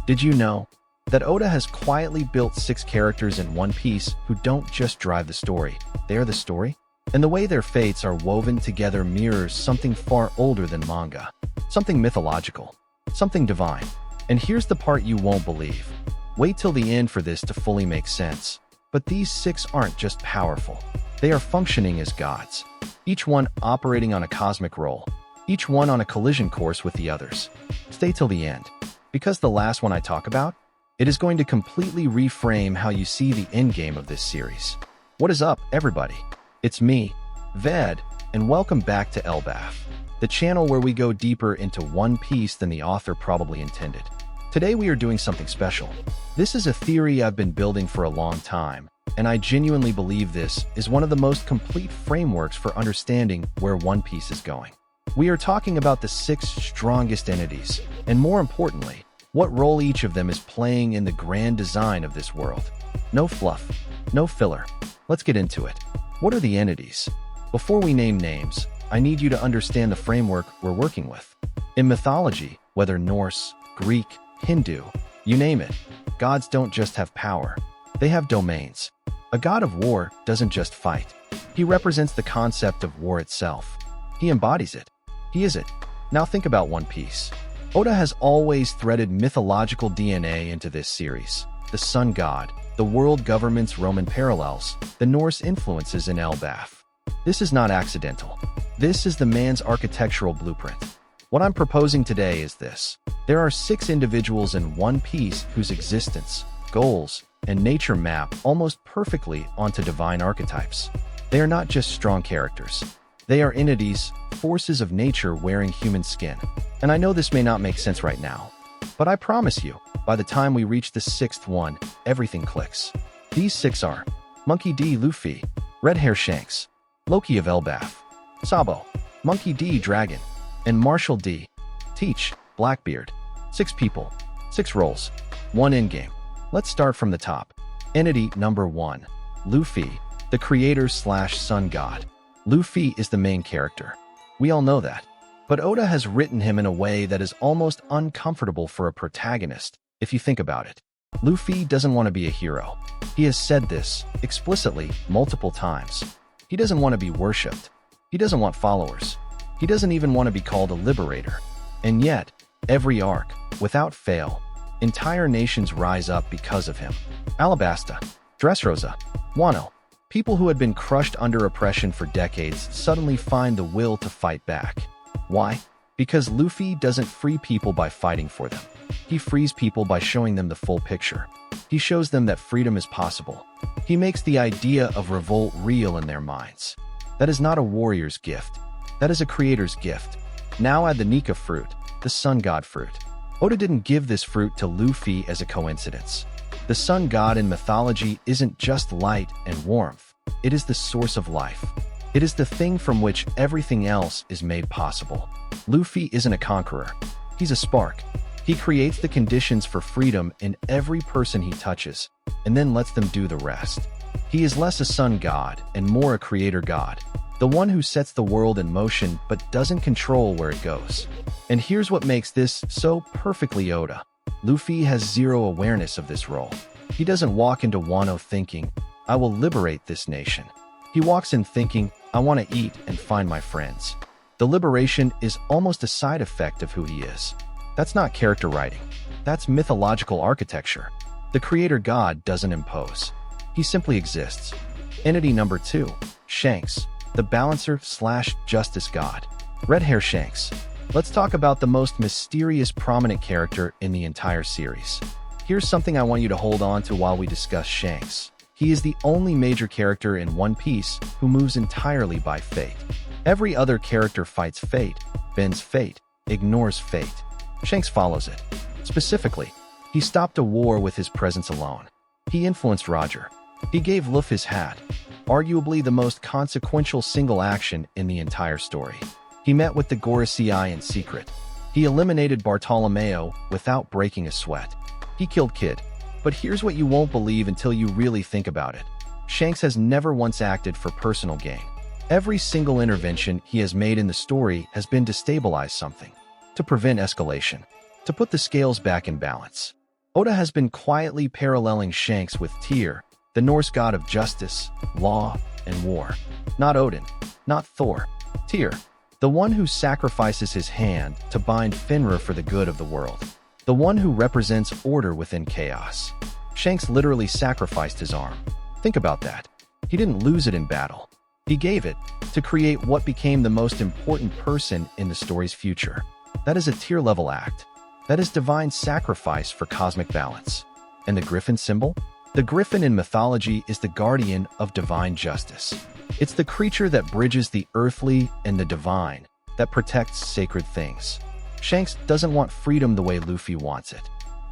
Did you know that Oda has quietly built 6 characters in One Piece who don't just drive the story, they are the story? And the way their fates are woven together mirrors something far older than manga, something mythological, something divine. And here's the part you won't believe. Wait till the end for this to fully make sense. But these 6 aren't just powerful. They are functioning as gods, each one operating on a cosmic role, each one on a collision course with the others. Stay till the end, because the last one I talk about, it is going to completely reframe how you see the endgame of this series. What is up, everybody? It's me, Ved, and welcome back to Elbaf, the channel where we go deeper into One Piece than the author probably intended. Today we are doing something special. This is a theory I've been building for a long time, and I genuinely believe this is one of the most complete frameworks for understanding where One Piece is going. We are talking about the 6 strongest entities, and more importantly, what role each of them is playing in the grand design of this world. No fluff, no filler. Let's get into it. What are the entities? Before we name names, I need you to understand the framework we're working with. In mythology, whether Norse, Greek, Hindu, you name it, gods don't just have power, they have domains. A god of war doesn't just fight. He represents the concept of war itself. He embodies it. He is it. Now think about One Piece. Oda has always threaded mythological DNA into this series. The sun god, the world government's Roman parallels, the Norse influences in Elbaf. This is not accidental. This is the man's architectural blueprint. What I'm proposing today is this. There are 6 individuals in One Piece whose existence, goals, and nature map almost perfectly onto divine archetypes. They are not just strong characters. They are entities, forces of nature wearing human skin. And I know this may not make sense right now, but I promise you, by the time we reach the 6th one, everything clicks. These 6 are Monkey D. Luffy, Red Hair Shanks, Loki of Elbaf, Sabo, Monkey D. Dragon, and Marshall D. Teach, Blackbeard. 6 people, 6 roles, 1 endgame. Let's start from the top. Entity number 1, Luffy, the creator/sun god. Luffy is the main character. We all know that. But Oda has written him in a way that is almost uncomfortable for a protagonist, if you think about it. Luffy doesn't want to be a hero. He has said this, explicitly, multiple times. He doesn't want to be worshipped. He doesn't want followers. He doesn't even want to be called a liberator. And yet, every arc, without fail, entire nations rise up because of him. Alabasta, Dressrosa, Wano. People who had been crushed under oppression for decades suddenly find the will to fight back. Why? Because Luffy doesn't free people by fighting for them. He frees people by showing them the full picture. He shows them that freedom is possible. He makes the idea of revolt real in their minds. That is not a warrior's gift. That is a creator's gift. Now add the Nika fruit, the sun god fruit. Oda didn't give this fruit to Luffy as a coincidence. The sun god in mythology isn't just light and warmth. It is the source of life. It is the thing from which everything else is made possible. Luffy isn't a conqueror. He's a spark. He creates the conditions for freedom in every person he touches, and then lets them do the rest. He is less a sun god and more a creator god, the one who sets the world in motion but doesn't control where it goes. And here's what makes this so perfectly Oda. Luffy has zero awareness of this role. He doesn't walk into Wano thinking, I will liberate this nation. He walks in thinking, I want to eat and find my friends. The liberation is almost a side effect of who he is. That's not character writing. That's mythological architecture. The creator god doesn't impose. He simply exists. Entity number 2, Shanks, the balancer/justice god. Red Hair Shanks. Let's talk about the most mysterious prominent character in the entire series. Here's something I want you to hold on to while we discuss Shanks. He is the only major character in One Piece who moves entirely by fate. Every other character fights fate, bends fate, ignores fate. Shanks follows it. Specifically, he stopped a war with his presence alone. He influenced Roger. He gave Luffy his hat, arguably the most consequential single action in the entire story. He met with the Gorosei in secret. He eliminated Bartolomeo without breaking a sweat. He killed Kid. But here's what you won't believe until you really think about it. Shanks has never once acted for personal gain. Every single intervention he has made in the story has been to stabilize something, to prevent escalation, to put the scales back in balance. Oda has been quietly paralleling Shanks with Tyr, the Norse god of justice, law, and war. Not Odin, not Thor. Tyr, the one who sacrifices his hand to bind Fenrir for the good of the world. The one who represents order within chaos. Shanks literally sacrificed his arm. Think about that. He didn't lose it in battle. He gave it to create what became the most important person in the story's future. That is a tier-level act. That is divine sacrifice for cosmic balance. And the griffin symbol? The griffin in mythology is the guardian of divine justice. It's the creature that bridges the earthly and the divine, that protects sacred things. Shanks doesn't want freedom the way Luffy wants it.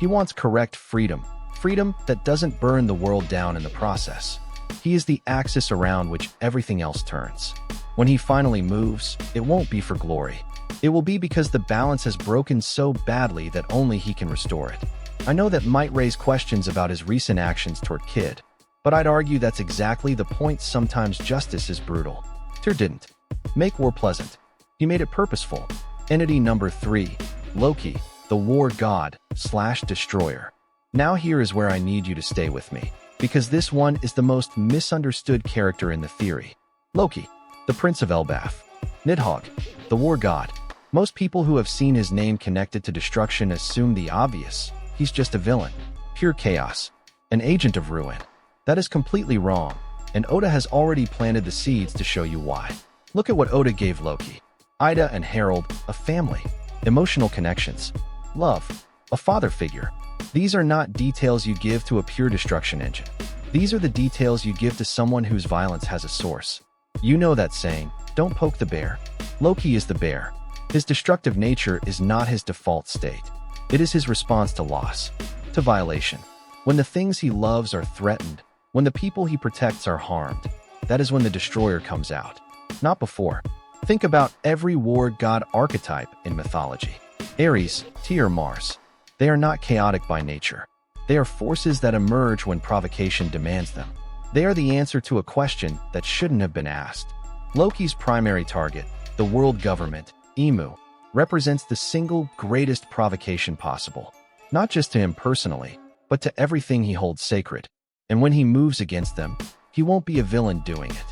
He wants correct freedom, freedom that doesn't burn the world down in the process. He is the axis around which everything else turns. When he finally moves, it won't be for glory. It will be because the balance has broken so badly that only he can restore it. I know that might raise questions about his recent actions toward Kid, but I'd argue that's exactly the point. Sometimes justice is brutal. Tyr didn't make war pleasant. He made it purposeful. Entity number 3, Loki, the war god / destroyer. Now here is where I need you to stay with me, because this one is the most misunderstood character in the theory. Loki, the Prince of Elbaf. Nidhogg, the war god. Most people who have seen his name connected to destruction assume the obvious. He's just a villain, pure chaos, an agent of ruin. That is completely wrong, and Oda has already planted the seeds to show you why. Look at what Oda gave Loki. Ida and Harold, a family, emotional connections, love, a father figure. These are not details you give to a pure destruction engine. These are the details you give to someone whose violence has a source. You know that saying, don't poke the bear. Loki is the bear. His destructive nature is not his default state. It is his response to loss, to violation. When the things he loves are threatened, when the people he protects are harmed, that is when the destroyer comes out. Not before. Think about every war god archetype in mythology. Ares, Tyr, Mars. They are not chaotic by nature. They are forces that emerge when provocation demands them. They are the answer to a question that shouldn't have been asked. Loki's primary target, the world government, Emu, represents the single greatest provocation possible. Not just to him personally, but to everything he holds sacred. And when he moves against them, he won't be a villain doing it.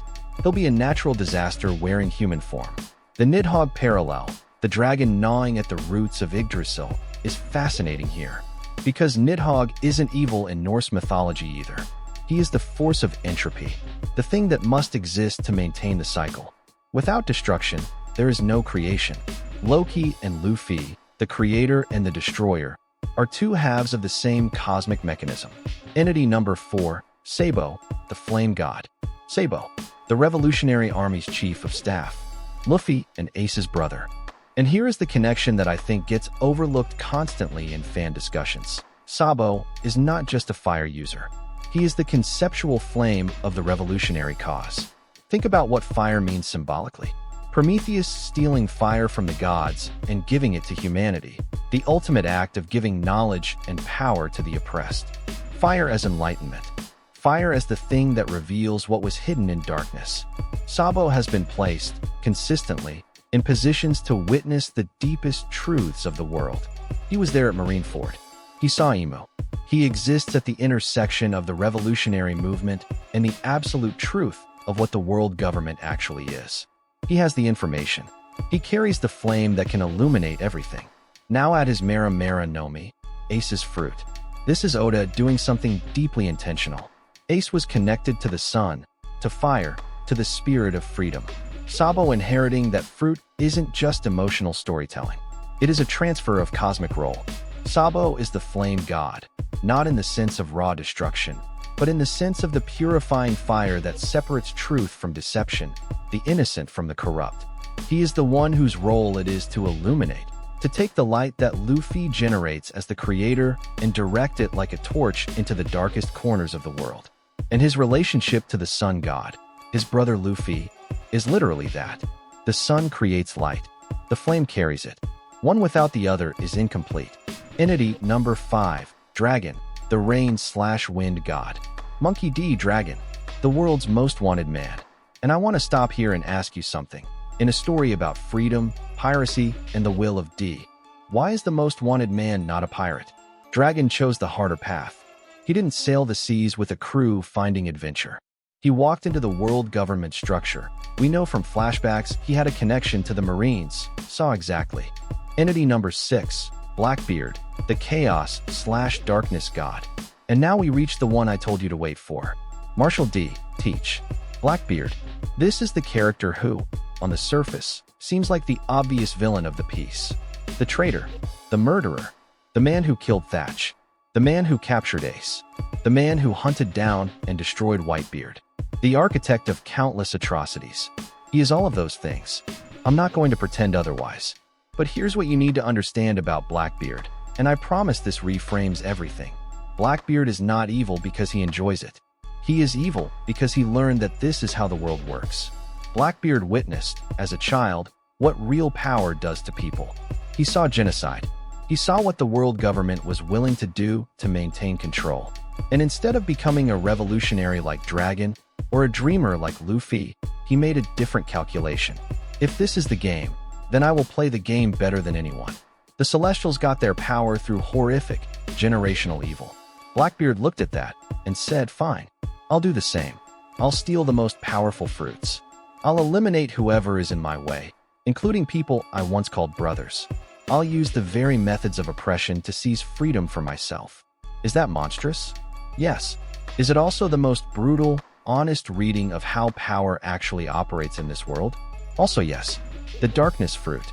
He'll be a natural disaster wearing human form. The Nidhogg parallel, the dragon gnawing at the roots of Yggdrasil, is fascinating here. Because Nidhogg isn't evil in Norse mythology either. He is the force of entropy, the thing that must exist to maintain the cycle. Without destruction, there is no creation. Loki and Luffy, the creator and the destroyer, are two halves of the same cosmic mechanism. Entity number 4, Sabo, the flame god. Sabo, the Revolutionary Army's chief of staff. Luffy and Ace's brother. And here is the connection that I think gets overlooked constantly in fan discussions. Sabo is not just a fire user. He is the conceptual flame of the revolutionary cause. Think about what fire means symbolically. Prometheus stealing fire from the gods and giving it to humanity, the ultimate act of giving knowledge and power to the oppressed. Fire as enlightenment. Fire as the thing that reveals what was hidden in darkness. Sabo has been placed, consistently, in positions to witness the deepest truths of the world. He was there at Marineford. He saw Emu. He exists at the intersection of the revolutionary movement and the absolute truth of what the world government actually is. He has the information. He carries the flame that can illuminate everything. Now at his Mera Mera no Mi, Ace's fruit. This is Oda doing something deeply intentional. Ace was connected to the sun, to fire, to the spirit of freedom. Sabo inheriting that fruit isn't just emotional storytelling. It is a transfer of cosmic role. Sabo is the flame god, not in the sense of raw destruction, but in the sense of the purifying fire that separates truth from deception, the innocent from the corrupt. He is the one whose role it is to illuminate, to take the light that Luffy generates as the creator and direct it like a torch into the darkest corners of the world. And his relationship to the sun god, his brother Luffy, is literally that. The sun creates light. The flame carries it. One without the other is incomplete. Entity number 5, Dragon, the rain/wind god. Monkey D. Dragon, the world's most wanted man. And I want to stop here and ask you something. In a story about freedom, piracy, and the will of D, why is the most wanted man not a pirate? Dragon chose the harder path. He didn't sail the seas with a crew finding adventure. He walked into the world government structure. We know from flashbacks he had a connection to the Marines. Saw exactly. Entity number 6, Blackbeard, the Chaos/Darkness God. And now we reach the one I told you to wait for. Marshall D. Teach. Blackbeard. This is the character who, on the surface, seems like the obvious villain of the piece. The traitor, the murderer, the man who killed Thatch, the man who captured Ace, the man who hunted down and destroyed Whitebeard, the architect of countless atrocities. He is all of those things. I'm not going to pretend otherwise. But here's what you need to understand about Blackbeard, and I promise this reframes everything. Blackbeard is not evil because he enjoys it. He is evil because he learned that this is how the world works. Blackbeard witnessed, as a child, what real power does to people. He saw genocide. He saw what the world government was willing to do to maintain control. And instead of becoming a revolutionary like Dragon, or a dreamer like Luffy, he made a different calculation. If this is the game, then I will play the game better than anyone. The Celestials got their power through horrific, generational evil. Blackbeard looked at that and said, fine, I'll do the same. I'll steal the most powerful fruits. I'll eliminate whoever is in my way, including people I once called brothers. I'll use the very methods of oppression to seize freedom for myself. Is that monstrous? Yes. Is it also the most brutal, honest reading of how power actually operates in this world? Also yes. The Darkness Fruit,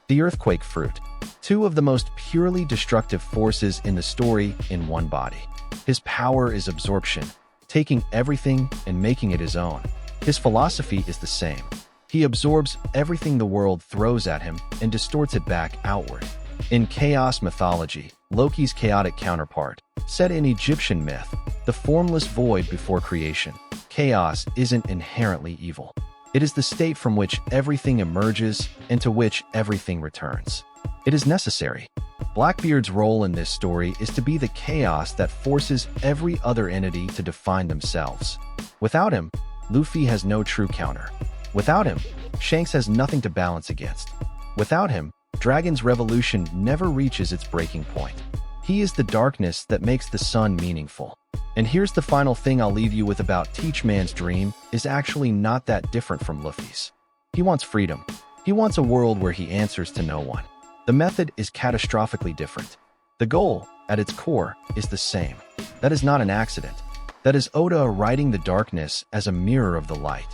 the Earthquake Fruit, two of the most purely destructive forces in the story in one body. His power is absorption, taking everything and making it his own. His philosophy is the same. He absorbs everything the world throws at him and distorts it back outward. In chaos mythology, Loki's chaotic counterpart, set in Egyptian myth, the formless void before creation, chaos isn't inherently evil. It is the state from which everything emerges and to which everything returns. It is necessary. Blackbeard's role in this story is to be the chaos that forces every other entity to define themselves. Without him, Luffy has no true counter. Without him, Shanks has nothing to balance against. Without him, Dragon's revolution never reaches its breaking point. He is the darkness that makes the sun meaningful. And here's the final thing I'll leave you with about Teach Man's dream is actually not that different from Luffy's. He wants freedom. He wants a world where he answers to no one. The method is catastrophically different. The goal, at its core, is the same. That is not an accident. That is Oda writing the darkness as a mirror of the light.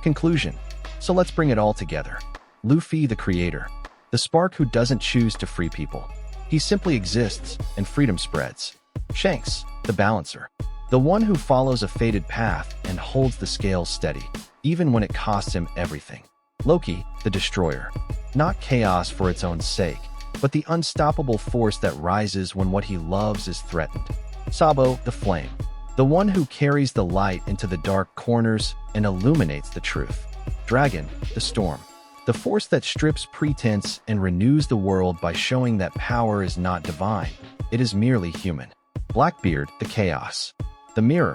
Conclusion. So let's bring it all together. Luffy, the creator. The spark who doesn't choose to free people. He simply exists, and freedom spreads. Shanks, the balancer. The one who follows a fated path and holds the scales steady, even when it costs him everything. Loki, the destroyer. Not chaos for its own sake, but the unstoppable force that rises when what he loves is threatened. Sabo, the flame. The one who carries the light into the dark corners and illuminates the truth. Dragon, the storm. The force that strips pretense and renews the world by showing that power is not divine, it is merely human. Blackbeard, the chaos. The mirror.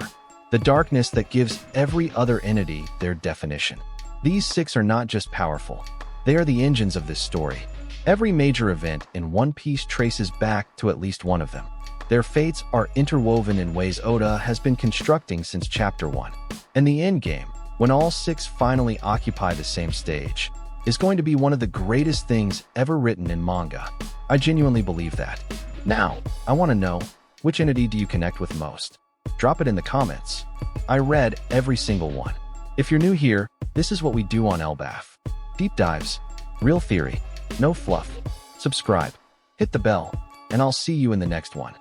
The darkness that gives every other entity their definition. These 6 are not just powerful. They are the engines of this story. Every major event in One Piece traces back to at least one of them. Their fates are interwoven in ways Oda has been constructing since Chapter 1. And the endgame, when all 6 finally occupy the same stage, is going to be one of the greatest things ever written in manga. I genuinely believe that. Now, I want to know, which entity do you connect with most? Drop it in the comments. I read every single one. If you're new here, this is what we do on Elbaf. Deep dives, real theory, no fluff. Subscribe, hit the bell, and I'll see you in the next one.